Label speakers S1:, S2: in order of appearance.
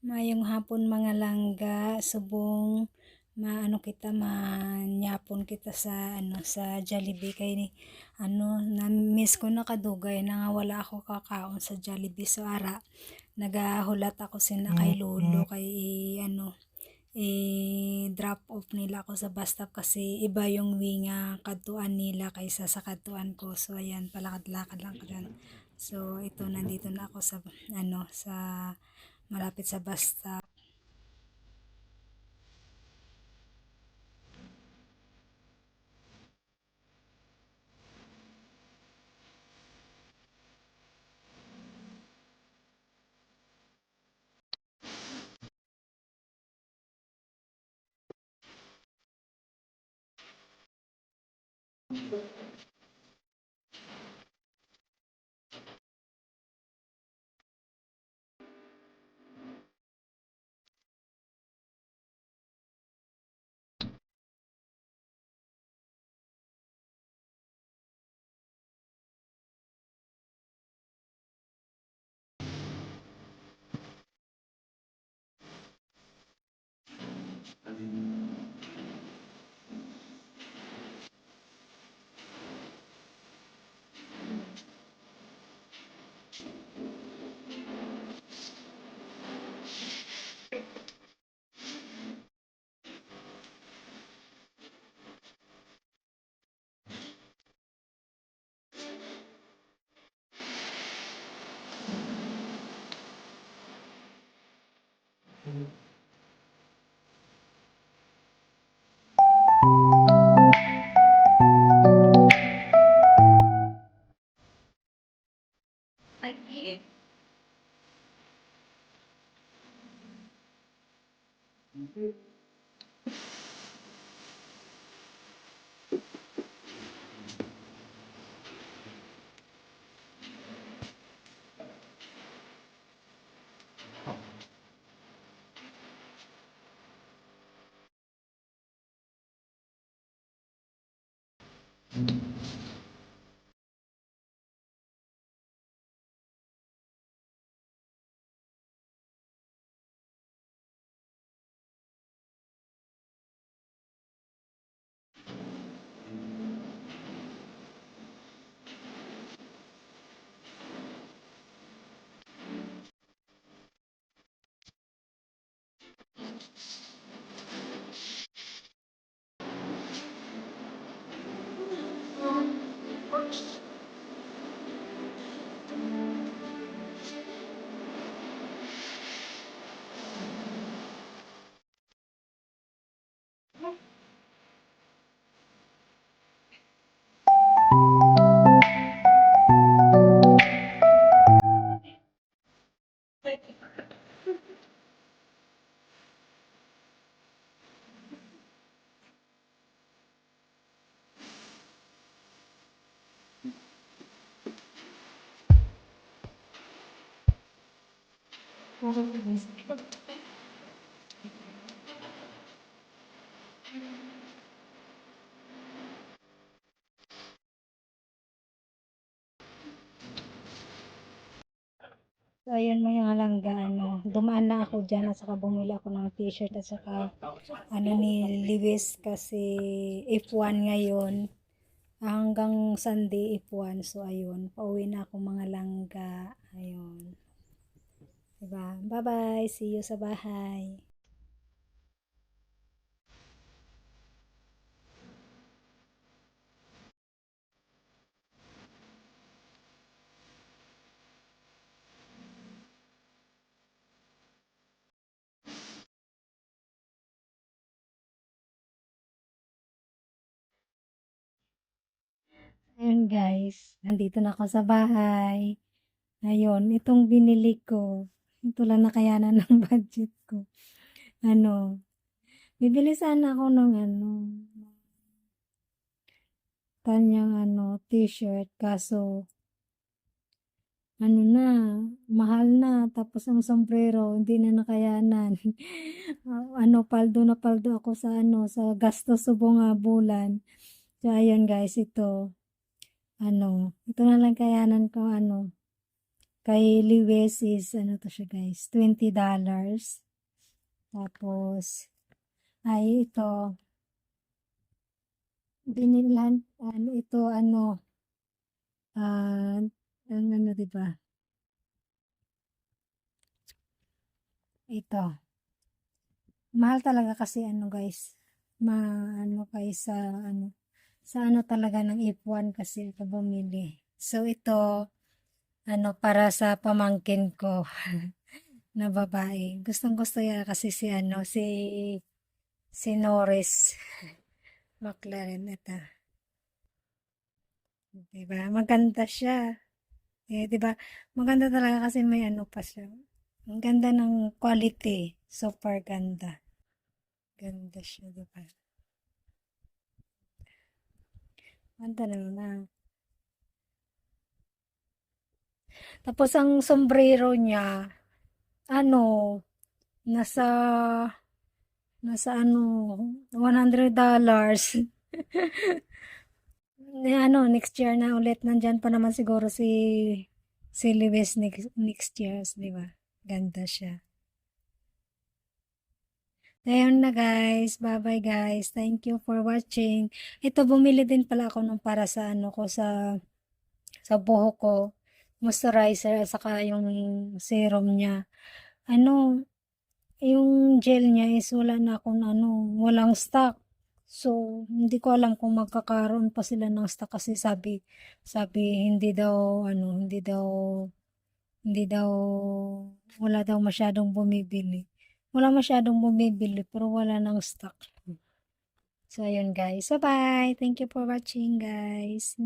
S1: Mayong hapon mga langga, subong maano kita manyapon kita sa sa Jollibee kay ni na-miss ko na kadugay na nga wala ako kakaon sa Jollibee so ara nagahulat ako sina kay lolo kay i-drop off nila ako sa bus stop kasi iba yung winga kadtuan nila kaysa sa kadtuan ko so ayan palakad-lakad lang ko dyan. So ito nandito na ako sa sa malapit sa bus stop. So ayun mga langga dumaan na ako dyan at saka bumili ako ng t-shirt at saka ni Lewis kasi F1 ngayon hanggang Sunday F1 so ayun pauwi na ako mga langga ayun diba bye bye see you sa bahay. Ayun guys, nandito na ako sa bahay. Ayun, itong binili ko. Ito lang nakayanan ng budget ko. Ano, bibili sana ako ng kanyang t-shirt. Kaso, na, mahal na. Tapos ang sombrero, hindi na nakayanan. Paldo na paldo ako sa sa gastos sa bunga bulan. So, ayun guys, ito. Ito na lang kayanan ko Kay Lewis is, ano to siya guys, $20. Tapos, ay ito, binilhan, ano ito, ano, diba? Ito. Mahal talaga kasi ano guys, ano kaysa sa ano talaga ng F1 kasi ako bumili. So ito, para sa pamangkin ko na babae. Gustong gusto niya kasi si Norris McLaren ito. Diba? Maganda siya. Eh, diba? Maganda talaga kasi may ano pa siya. Ang ganda ng quality. Super ganda. Ganda siya, diba? Ganda naman. Tapos ang sombrero niya, ano, nasa, nasa $100. Next year na ulit. Nandyan pa naman siguro si Lewis next year, di ba? Ganda siya. Ayun na guys. Bye-bye guys. Thank you for watching. Ito, bumili din pala ako nung para sa sa buhok ko. Moisturizer, saka yung serum niya. Ano, yung gel niya is wala na akong walang stock. So, hindi ko alam kung magkakaroon pa sila ng stock kasi sabi hindi daw, wala daw masyadong bumibili. Wala masyadong bumibili pero wala ng stock. So, ayun guys. Bye-bye. Thank you for watching guys.